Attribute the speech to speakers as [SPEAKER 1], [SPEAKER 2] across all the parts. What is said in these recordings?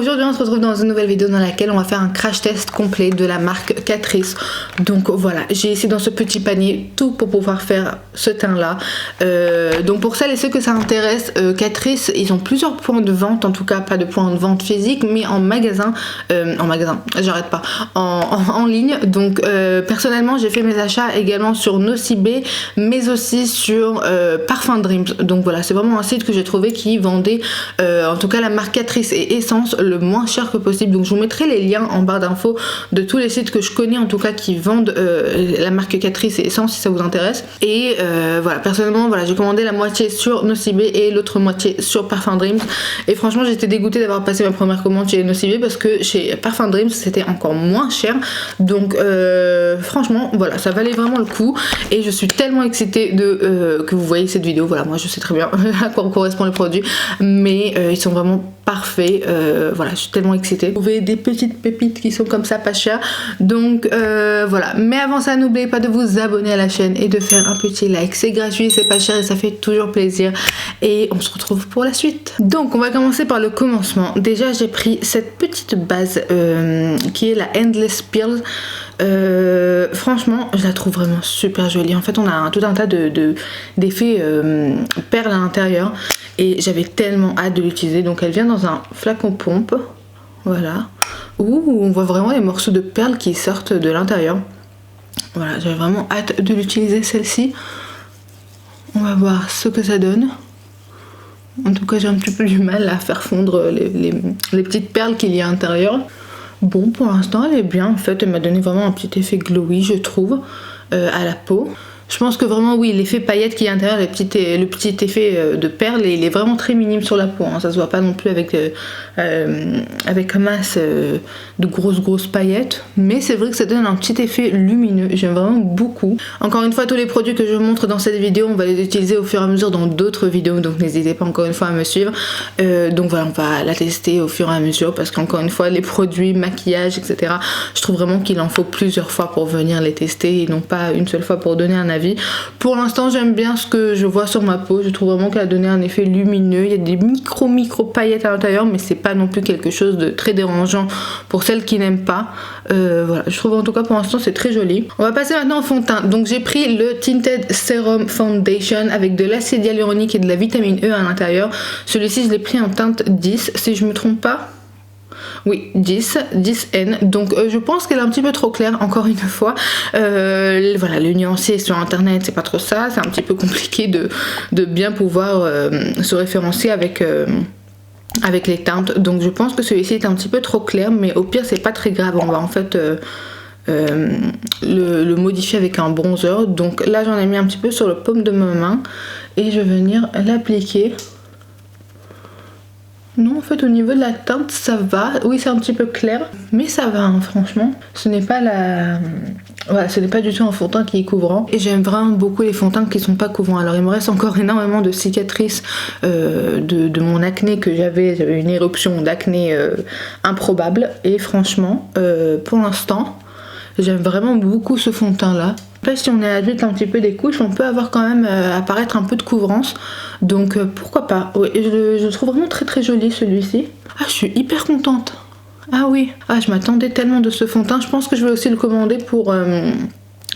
[SPEAKER 1] Aujourd'hui on se retrouve dans une nouvelle vidéo dans laquelle on va faire un crash test complet de la marque Catrice. Donc voilà, j'ai ici dans ce petit panier tout pour pouvoir faire ce teint là. Donc pour celles et ceux que ça intéresse, Catrice, ils ont plusieurs points de vente, en tout cas pas de points de vente physique, mais en magasin, j'arrête pas, en ligne. Donc personnellement j'ai fait mes achats également sur Nocibé, mais aussi sur Parfum Dreams. Donc voilà, c'est vraiment un site que j'ai trouvé qui vendait en tout cas la marque Catrice et Essence le moins cher que possible. Donc je vous mettrai les liens en barre d'infos de tous les sites que je connais en tout cas qui vendent la marque Catrice et Essence si ça vous intéresse. Et voilà, personnellement voilà, j'ai commandé la moitié sur Nocibé et l'autre moitié sur Parfum Dreams. Et franchement j'étais dégoûtée d'avoir passé ma première commande chez Nocibé parce que chez Parfum Dreams c'était encore moins cher. Donc franchement voilà, ça valait vraiment le coup. Et je suis tellement excitée de que vous voyez cette vidéo. Voilà, moi je sais très bien à quoi correspond le produit, mais ils sont vraiment parfaits. Voilà, je suis tellement excitée. Vous trouvez des petites pépites qui sont comme ça pas chères. Donc voilà, mais avant ça n'oubliez pas de vous abonner à la chaîne et de faire un petit like. C'est gratuit, c'est pas cher et ça fait toujours plaisir. Et on se retrouve pour la suite. Donc on va commencer par le commencement. Déjà j'ai pris cette petite base qui est la Endless Pearl. Franchement je la trouve vraiment super jolie. En fait on a tout un tas d'effets perles à l'intérieur et j'avais tellement hâte de l'utiliser. Donc elle vient dans un flacon pompe, voilà, où on voit vraiment les morceaux de perles qui sortent de l'intérieur. Voilà, j'avais vraiment hâte de l'utiliser celle-ci. On va voir ce que ça donne. En tout cas j'ai un petit peu du mal à faire fondre les petites perles qu'il y a à l'intérieur. Bon, pour l'instant elle est bien, en fait elle m'a donné vraiment un petit effet glowy je trouve à la peau. Je pense que vraiment oui, l'effet paillette qui est à l'intérieur, le petit effet de perle, il est vraiment très minime sur la peau, hein. Ça se voit pas non plus avec masse de grosses paillettes, mais c'est vrai que ça donne un petit effet lumineux, j'aime vraiment beaucoup. Encore une fois, tous les produits que je vous montre dans cette vidéo, on va les utiliser au fur et à mesure dans d'autres vidéos, donc n'hésitez pas encore une fois à me suivre. Donc voilà, on va la tester au fur et à mesure parce qu'encore une fois, les produits, maquillage, etc., je trouve vraiment qu'il en faut plusieurs fois pour venir les tester et non pas une seule fois pour donner un avis. Pour l'instant j'aime bien ce que je vois sur ma peau, je trouve vraiment qu'elle a donné un effet lumineux, il y a des micro paillettes à l'intérieur mais c'est pas non plus quelque chose de très dérangeant pour celles qui n'aiment pas. Voilà, je trouve en tout cas pour l'instant c'est très joli. On va passer maintenant au fond de teint. Donc j'ai pris le Tinted Serum Foundation avec de l'acide hyaluronique et de la vitamine E à l'intérieur. Celui-ci je l'ai pris en teinte 10 si je me trompe pas. Oui, 10N. Donc je pense qu'elle est un petit peu trop claire, encore une fois. Voilà, le nuancier sur internet, c'est pas trop ça. C'est un petit peu compliqué de bien pouvoir se référencier avec les teintes. Donc je pense que celui-ci est un petit peu trop clair, mais au pire c'est pas très grave. On va en fait le modifier avec un bronzer. Donc là j'en ai mis un petit peu sur le paume de ma main et je vais venir l'appliquer. Non, en fait au niveau de la teinte ça va, oui c'est un petit peu clair mais ça va hein, franchement. Ce n'est pas voilà, ce n'est pas du tout un fond de teint qui est couvrant et j'aime vraiment beaucoup les fonds de teint qui sont pas couvrants. Alors il me reste encore énormément de cicatrices de mon acné que j'avais une éruption d'acné improbable et franchement pour l'instant j'aime vraiment beaucoup ce fond de teint là. Après si on est adulte un petit peu des couches, on peut avoir quand même apparaître un peu de couvrance. Donc pourquoi pas. Oui, je le trouve vraiment très joli celui-ci. Ah je suis hyper contente. Ah oui. Ah je m'attendais tellement de ce fond de teint. Je pense que je vais aussi le commander pour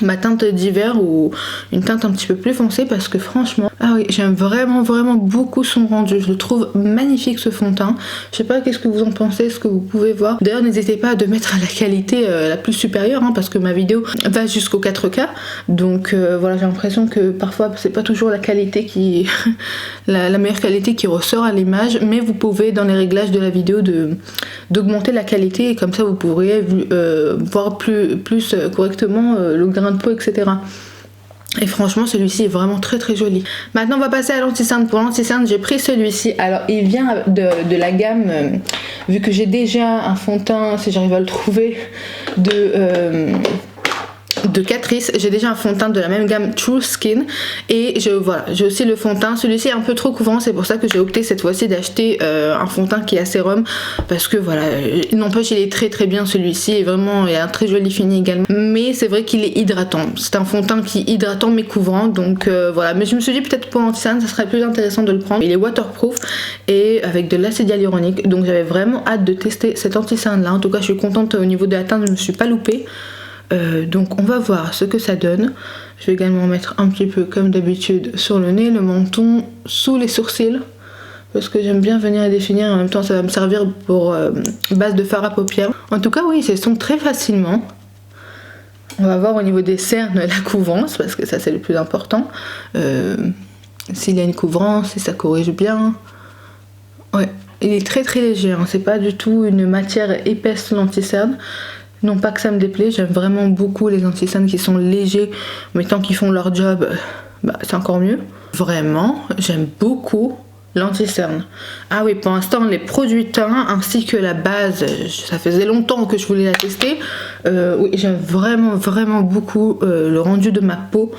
[SPEAKER 1] ma teinte d'hiver ou une teinte un petit peu plus foncée parce que franchement, ah oui, j'aime vraiment beaucoup son rendu. Je le trouve magnifique ce fond de teint. Je sais pas qu'est-ce que vous en pensez, ce que vous pouvez voir. D'ailleurs n'hésitez pas à de mettre la qualité la plus supérieure hein, parce que ma vidéo va jusqu'au 4K. Donc voilà, j'ai l'impression que parfois c'est pas toujours la qualité qui la meilleure qualité qui ressort à l'image, mais vous pouvez dans les réglages de la vidéo d'augmenter la qualité et comme ça vous pourrez voir plus correctement le grain de peau, etc. Et franchement celui-ci est vraiment très joli. Maintenant on va passer à l'anti-cerne. Pour l'anti-cerne j'ai pris celui-ci. Alors il vient de la gamme vu que j'ai déjà un fond de teint, si j'arrive à le trouver, de Catrice. J'ai déjà un fond de teint de la même gamme True Skin et voilà, j'ai aussi le fond de teint. Celui-ci est un peu trop couvrant, c'est pour ça que j'ai opté cette fois-ci d'acheter un fond de teint qui est à sérum, parce que voilà, n'empêche il est très bien celui-ci, et vraiment il a un très joli fini également, mais c'est vrai qu'il est hydratant. C'est un fond de teint qui est hydratant mais couvrant, donc voilà. Mais je me suis dit peut-être pour l'anti-cerne ça serait plus intéressant de le prendre. Il est waterproof et avec de l'acide hyaluronique, donc j'avais vraiment hâte de tester cet anti-cerne là. En tout cas je suis contente au niveau de la teinte, je me suis pas loupée. Donc on va voir ce que ça donne. Je vais également mettre un petit peu comme d'habitude sur le nez, le menton, sous les sourcils, parce que j'aime bien venir les définir, en même temps ça va me servir pour base de fard à paupières. En tout cas oui, ils se sont très facilement. On va voir au niveau des cernes la couvrance, parce que ça c'est le plus important. S'il y a une couvrance, si ça corrige bien. Ouais, il est très léger, hein. C'est pas du tout une matière épaisse l'anti-cerne. Non pas que ça me déplaît, j'aime vraiment beaucoup les anti-cernes qui sont légers, mais tant qu'ils font leur job, bah, c'est encore mieux. Vraiment, j'aime beaucoup l'anti-cerne. Ah oui, pour l'instant, les produits teints ainsi que la base, ça faisait longtemps que je voulais la tester. Oui, j'aime vraiment beaucoup le rendu de ma peau.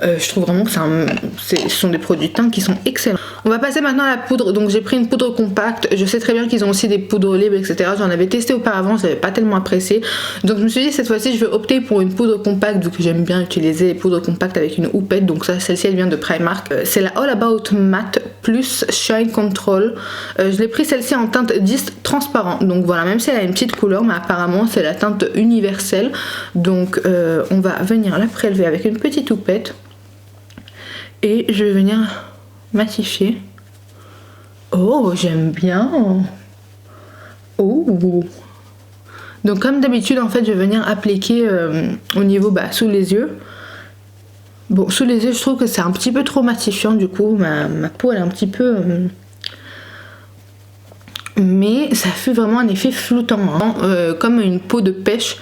[SPEAKER 1] Je trouve vraiment que ce sont des produits teints qui sont excellents. On va passer maintenant à la poudre. Donc j'ai pris une poudre compacte. Je sais très bien qu'ils ont aussi des poudres libres, etc. J'en avais testé auparavant, je n'avais pas tellement apprécié. Donc je me suis dit cette fois-ci je vais opter pour une poudre compacte, vu que j'aime bien utiliser les poudres compactes avec une houppette. Donc ça, celle-ci elle vient de Primark. C'est la All About Matte plus Shine Control. Je l'ai pris celle-ci en teinte 10 transparent. Donc voilà, même si elle a une petite couleur, mais apparemment c'est la teinte universelle. Donc on va venir la prélever avec une petite houppette. Et je vais venir matifier. Oh, j'aime bien. Oh. Donc comme d'habitude, en fait, je vais venir appliquer au niveau sous les yeux. Bon, sous les yeux, je trouve que c'est un petit peu trop matifiant. Du coup, ma peau, elle est un petit peu... mais ça fait vraiment un effet floutant, hein. Comme une peau de pêche.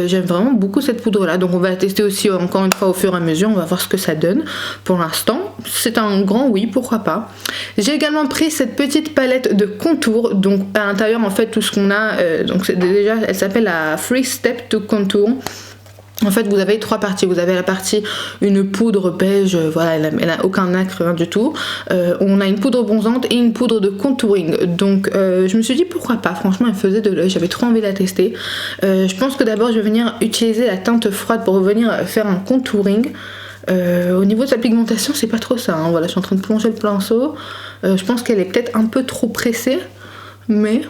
[SPEAKER 1] J'aime vraiment beaucoup cette poudre là, donc on va la tester aussi encore une fois au fur et à mesure. On va voir ce que ça donne. Pour l'instant c'est un grand oui, pourquoi pas. J'ai également pris cette petite palette de contour, donc à l'intérieur en fait tout ce qu'on a, donc déjà elle s'appelle la Free Step to Contour. En fait vous avez trois parties, vous avez la partie une poudre beige, voilà, elle a aucun nacre, rien du tout. On a une poudre bronzante et une poudre de contouring. Donc je me suis dit pourquoi pas, franchement elle faisait de l'œil, j'avais trop envie de la tester. Je pense que d'abord je vais venir utiliser la teinte froide pour venir faire un contouring. Au niveau de sa pigmentation c'est pas trop ça, hein. Voilà, je suis en train de plonger le pinceau. Je pense qu'elle est peut-être un peu trop pressée, mais...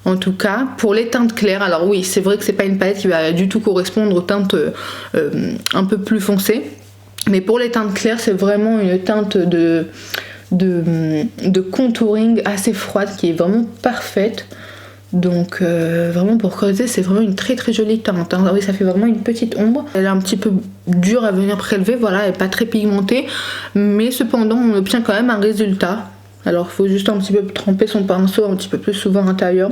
[SPEAKER 1] En tout cas, pour les teintes claires, alors oui, c'est vrai que c'est pas une palette qui va du tout correspondre aux teintes un peu plus foncées. Mais pour les teintes claires, c'est vraiment une teinte de contouring assez froide qui est vraiment parfaite. Donc vraiment pour creuser, c'est vraiment une très jolie teinte, hein. Oui, ça fait vraiment une petite ombre. Elle est un petit peu dure à venir prélever, voilà, elle est pas très pigmentée. Mais cependant, on obtient quand même un résultat. Alors il faut juste un petit peu tremper son pinceau un petit peu plus souvent à l'intérieur.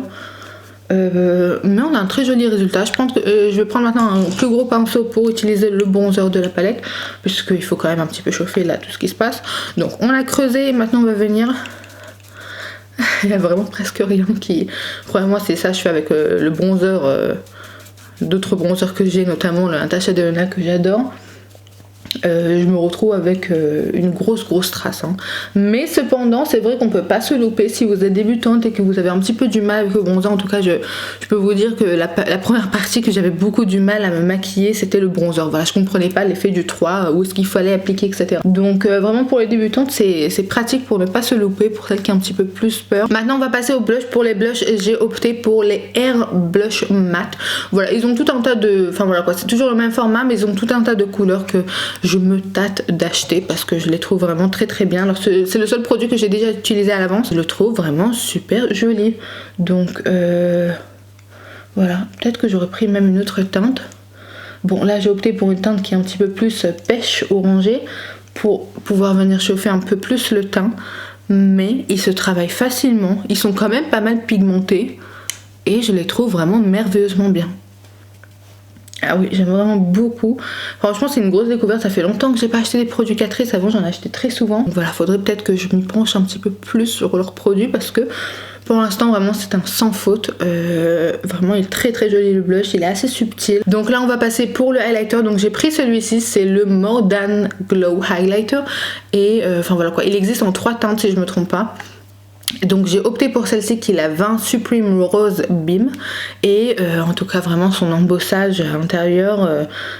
[SPEAKER 1] Mais on a un très joli résultat. Je pense que je vais prendre maintenant un plus gros pinceau pour utiliser le bronzer de la palette, puisqu'il faut quand même un petit peu chauffer là tout ce qui se passe. Donc on l'a creusé, maintenant on va venir... Il y a vraiment presque rien qui... Croyez-moi, c'est ça je fais avec le bronzer, d'autres bronzers que j'ai, notamment le Natasha Denona que j'adore. Je me retrouve avec une grosse trace, hein. Mais cependant c'est vrai qu'on peut pas se louper si vous êtes débutante et que vous avez un petit peu du mal avec le bronzer. En tout cas je peux vous dire que la première partie que j'avais beaucoup du mal à me maquiller, c'était le bronzer. Voilà, je comprenais pas l'effet du 3, où est-ce qu'il fallait appliquer, etc. Donc vraiment pour les débutantes c'est pratique pour ne pas se louper, pour celles qui ont un petit peu plus peur. Maintenant on va passer au blush. Pour les blushs, j'ai opté pour les Air Blush Matte. Voilà, ils ont tout un tas de... Enfin voilà quoi, c'est toujours le même format, mais ils ont tout un tas de couleurs que je me tâte d'acheter parce que je les trouve vraiment très bien. Alors c'est le seul produit que j'ai déjà utilisé à l'avance, je le trouve vraiment super joli. Donc voilà, peut-être que j'aurais pris même une autre teinte. Bon là j'ai opté pour une teinte qui est un petit peu plus pêche orangée pour pouvoir venir chauffer un peu plus le teint, mais ils se travaillent facilement, ils sont quand même pas mal pigmentés et je les trouve vraiment merveilleusement bien. Ah oui, j'aime vraiment beaucoup. Franchement, c'est une grosse découverte. Ça fait longtemps que j'ai pas acheté des produits Catrice. Avant, j'en achetais très souvent. Donc voilà, faudrait peut-être que je m'y penche un petit peu plus sur leurs produits parce que pour l'instant, vraiment, c'est un sans faute. Vraiment, il est très très joli le blush. Il est assez subtil. Donc là, on va passer pour le highlighter. Donc j'ai pris celui-ci. C'est le More Than Glow Highlighter. Et enfin voilà quoi. Il existe en 3 teintes si je me trompe pas. Donc j'ai opté pour celle-ci qui est la 20 Supreme Rose Beam et en tout cas vraiment son embossage à l'intérieur,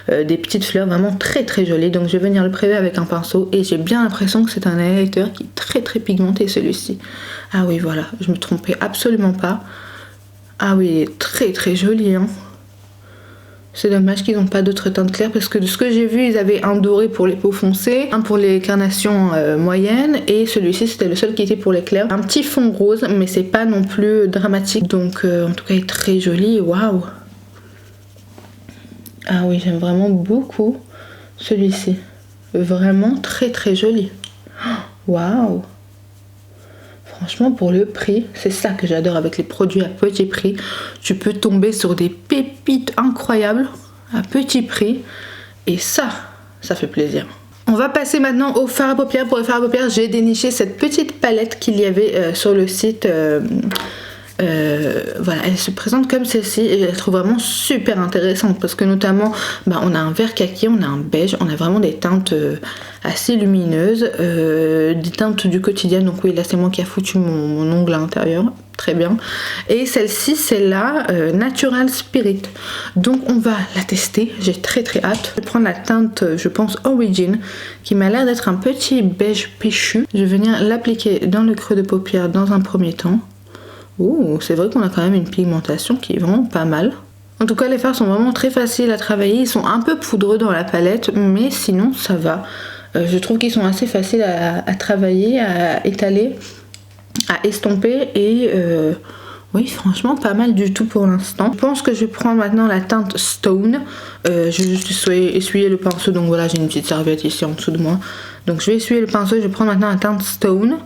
[SPEAKER 1] des petites fleurs vraiment très très jolies. Donc je vais venir le prélever avec un pinceau et j'ai bien l'impression que c'est un highlighter qui est très très pigmenté celui-ci. Ah oui voilà, je me trompais absolument pas. Ah oui, il est très très joli hein. C'est dommage qu'ils n'ont pas d'autres teintes claires parce que de ce que j'ai vu, ils avaient un doré pour les peaux foncées, un pour les carnations moyennes et celui-ci c'était le seul qui était pour les clairs. Un petit fond rose mais c'est pas non plus dramatique donc en tout cas il est très joli, waouh. Ah oui, j'aime vraiment beaucoup celui-ci, vraiment très très joli. Waouh. Franchement pour le prix, c'est ça que j'adore avec les produits à petit prix. Tu peux tomber sur des pépites incroyables à petit prix et ça fait plaisir. On va passer maintenant au fard à paupières. Pour le fard à paupières, j'ai déniché cette petite palette qu'il y avait sur le site. Voilà, elle se présente comme celle-ci et je la trouve vraiment super intéressante parce que notamment on a un vert kaki, on a un beige, on a vraiment des teintes assez lumineuses, des teintes du quotidien. Donc oui, là c'est moi qui a foutu mon ongle à l'intérieur, très bien. Et celle-ci c'est la Natural Spirit, donc on va la tester, j'ai très très hâte. Je vais prendre la teinte je pense Origin qui m'a l'air d'être un petit beige péchu. Je vais venir l'appliquer dans le creux de paupière dans un premier temps. Ouh, c'est vrai qu'on a quand même une pigmentation qui est vraiment pas mal. En tout cas, les fards sont vraiment très faciles à travailler. Ils sont un peu poudreux dans la palette, mais sinon ça va. Je trouve qu'ils sont assez faciles à travailler, à étaler, à estomper et oui, franchement, pas mal du tout pour l'instant. Je pense que je vais prendre maintenant la teinte Stone. Je vais juste essuyer le pinceau. Donc voilà, j'ai une petite serviette ici en dessous de moi. Donc je vais essuyer le pinceau. Je vais prendre maintenant la teinte Stone.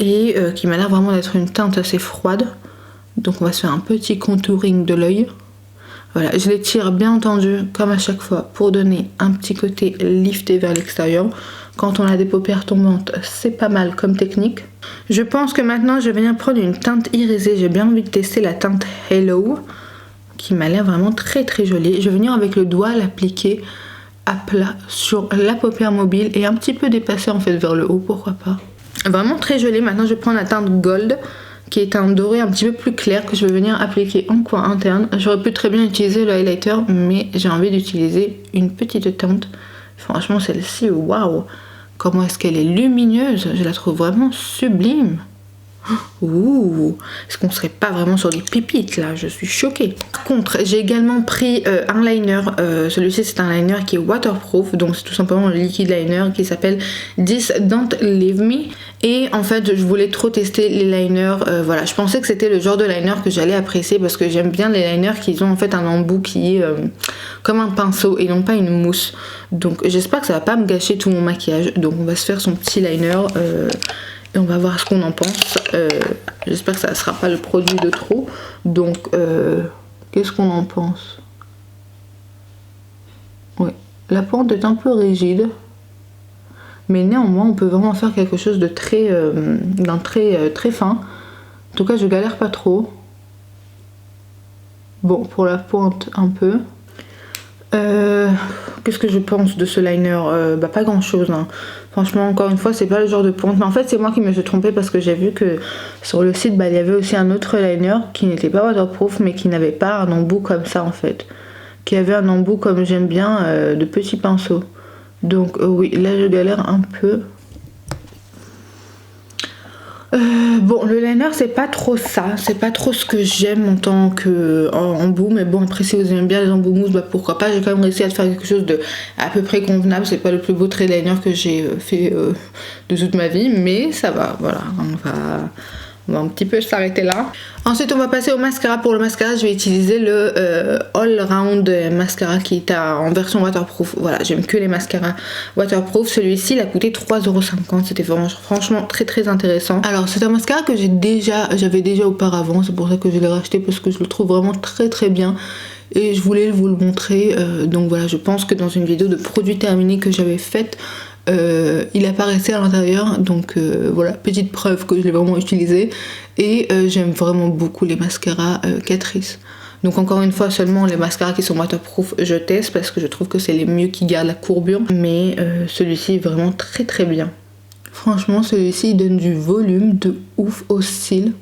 [SPEAKER 1] Et qui m'a l'air vraiment d'être une teinte assez froide. Donc on va se faire un petit contouring de l'œil. Voilà, je l'étire bien entendu comme à chaque fois pour donner un petit côté lifté vers l'extérieur. Quand on a des paupières tombantes, c'est pas mal comme technique. Je pense que maintenant je vais venir prendre une teinte irisée. J'ai bien envie de tester la teinte Hello qui m'a l'air vraiment très très jolie. Je vais venir avec le doigt l'appliquer à plat sur la paupière mobile et un petit peu dépasser en fait vers le haut, pourquoi pas. Vraiment très jolie. Maintenant je vais prendre la teinte Gold qui est un doré un petit peu plus clair que je vais venir appliquer en coin interne. J'aurais pu très bien utiliser le highlighter mais j'ai envie d'utiliser une petite teinte. Franchement celle-ci, waouh, comment est-ce qu'elle est lumineuse, je la trouve vraiment sublime. Ouh, est-ce qu'on serait pas vraiment sur des pépites là? Je suis choquée. Par contre, j'ai également pris un liner. Celui-ci c'est un liner qui est waterproof, donc c'est tout simplement le liquide liner qui s'appelle This Don't Leave Me. Et en fait, je voulais trop tester les liners. Voilà, je pensais que c'était le genre de liner que j'allais apprécier parce que j'aime bien les liners qui ont en fait un embout qui est comme un pinceau et non pas une mousse. Donc j'espère que ça va pas me gâcher tout mon maquillage. Donc on va se faire son petit liner. Et on va voir ce qu'on en pense. J'espère que ça ne sera pas le produit de trop. Donc, qu'est-ce qu'on en pense? Oui, la pente est un peu rigide. Mais néanmoins, on peut vraiment faire quelque chose de très, très fin. En tout cas, je galère pas trop. Bon, pour la pointe, un peu. Qu'est-ce que je pense de ce liner? Pas grand chose hein. Franchement encore une fois c'est pas le genre de pointe, mais en fait c'est moi qui me suis trompée parce que j'ai vu que sur le site il y avait aussi un autre liner qui n'était pas waterproof mais qui n'avait pas un embout comme ça en fait, qui avait un embout comme j'aime bien de petits pinceaux. Donc oui, là je galère un peu. Bon, le liner c'est pas trop ça, c'est pas trop ce que j'aime en tant que embout, mais bon après si vous aimez bien les embouts mousse, pourquoi pas. J'ai quand même réussi à faire quelque chose de à peu près convenable. C'est pas le plus beau trait de liner que j'ai fait de toute ma vie, mais ça va, voilà, on va un petit peu s'arrêter là. Ensuite on va passer au mascara. Pour le mascara je vais utiliser le All Round mascara qui est en version waterproof. Voilà, j'aime que les mascaras waterproof. Celui-ci il a coûté 3,50€. C'était franchement très très intéressant. Alors c'est un mascara que j'avais déjà auparavant, c'est pour ça que je l'ai racheté parce que je le trouve vraiment très très bien. et je voulais vous le montrer. Donc voilà, je pense que dans une vidéo de produits terminés que j'avais faite, il apparaissait à l'intérieur, donc voilà, petite preuve que je l'ai vraiment utilisé. Et j'aime vraiment beaucoup les mascaras Catrice. Donc encore une fois, seulement les mascaras qui sont waterproof je teste parce que je trouve que c'est les mieux qui gardent la courbure, mais celui-ci est vraiment très très bien. Franchement, celui-ci il donne du volume de ouf au cils.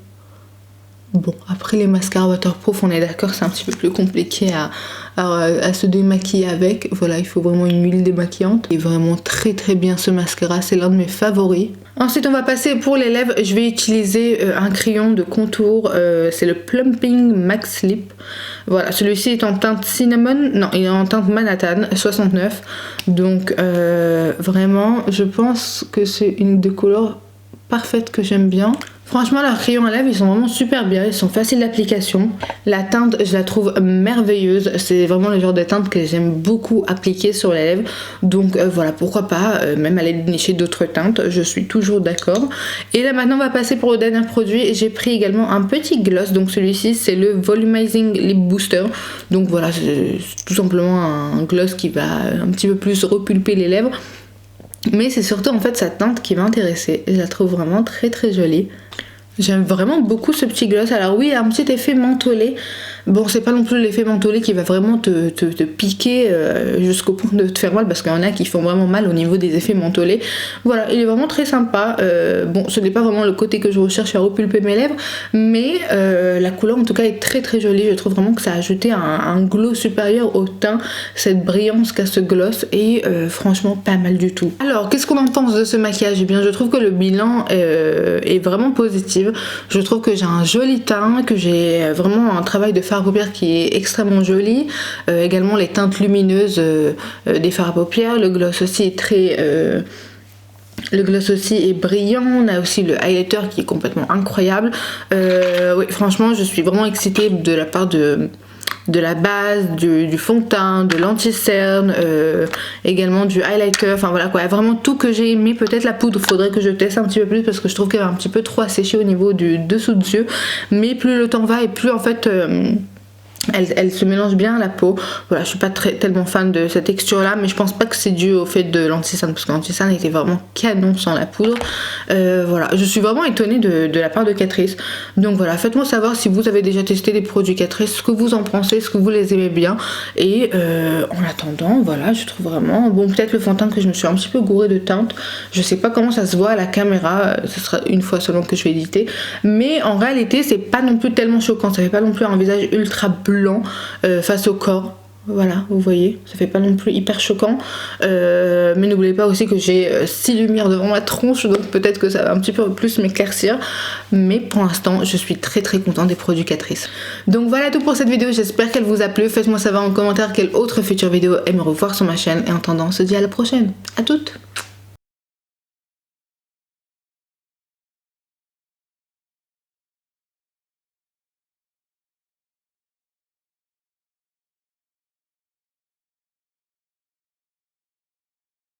[SPEAKER 1] Bon, après les mascaras waterproof, on est d'accord, c'est un petit peu plus compliqué à se démaquiller avec. Voilà, il faut vraiment une huile démaquillante. Et vraiment très très bien ce mascara, c'est l'un de mes favoris. Ensuite, on va passer pour les lèvres. Je vais utiliser un crayon de contour, c'est le Plumping Max Lip. Voilà, celui-ci est en teinte cinnamon, non, il est en teinte Manhattan 69. Donc vraiment, je pense que c'est une des couleurs parfaites que j'aime bien. Franchement, leurs crayons à lèvres, ils sont vraiment super bien, ils sont faciles d'application. La teinte, je la trouve merveilleuse. C'est vraiment le genre de teinte que j'aime beaucoup appliquer sur les lèvres. Donc voilà, pourquoi pas même aller dénicher d'autres teintes, je suis toujours d'accord. Et là maintenant, on va passer pour le dernier produit. J'ai pris également un petit gloss. Donc celui-ci, c'est le Volumizing Lip Booster. Donc voilà, c'est tout simplement un gloss qui va un petit peu plus repulper les lèvres. Mais c'est surtout en fait sa teinte qui m'a intéressée. Je la trouve vraiment très très jolie. J'aime vraiment beaucoup ce petit gloss. Alors oui, il y a un petit effet mentholé. Bon, c'est pas non plus l'effet mentholé qui va vraiment te piquer jusqu'au point de te faire mal, parce qu'il y en a qui font vraiment mal au niveau des effets mentholés. Voilà, il est vraiment très sympa. Bon, ce n'est pas vraiment le côté que je recherche à repulper mes lèvres, mais la couleur en tout cas est très très jolie. Je trouve vraiment que ça a ajouté un glow supérieur au teint, cette brillance qu'a ce gloss, et franchement pas mal du tout. Alors, qu'est-ce qu'on en pense de ce maquillage? Eh bien, je trouve que le bilan est vraiment positif. Je trouve que j'ai un joli teint, que j'ai vraiment un travail de fard à paupières qui est extrêmement joli. Également les teintes lumineuses des fards à paupières. Le gloss aussi est très... le gloss aussi est brillant. On a aussi le highlighter qui est complètement incroyable. Oui, franchement, je suis vraiment excitée de la part de la base, du fond de teint, de l'anti-cerne, également du highlighter, enfin voilà quoi, vraiment tout que j'ai aimé. Peut-être la poudre, faudrait que je teste un petit peu plus parce que je trouve qu'elle est un petit peu trop asséchée au niveau du dessous de yeux, mais plus le temps va et plus en fait elle se mélange bien à la peau. Voilà, je suis pas tellement fan de cette texture là, mais je pense pas que c'est dû au fait de l'anti-cerne, parce que l'anti-cerne était vraiment canon sans la poudre. Voilà, je suis vraiment étonnée de la part de Catrice. Donc voilà, faites-moi savoir si vous avez déjà testé des produits Catrice, ce que vous en pensez, ce que vous les aimez bien. Et en attendant, voilà, je trouve vraiment... Bon, peut-être le fond de teint que je me suis un petit peu gourée de teinte. Je sais pas comment ça se voit à la caméra, ce sera une fois seulement que je vais éditer. Mais en réalité, c'est pas non plus tellement choquant, ça fait pas non plus un visage ultra blanc face au corps. Voilà, vous voyez, ça fait pas non plus hyper choquant, mais n'oubliez pas aussi que j'ai 6 lumières devant ma tronche, donc peut-être que ça va un petit peu plus m'éclaircir, mais pour l'instant je suis très très contente des produits Catrice. Donc voilà tout pour cette vidéo, j'espère qu'elle vous a plu. Faites-moi savoir en commentaire quelle autre future vidéo aimerez revoir sur ma chaîne, et en attendant on se dit à la prochaine. À toutes.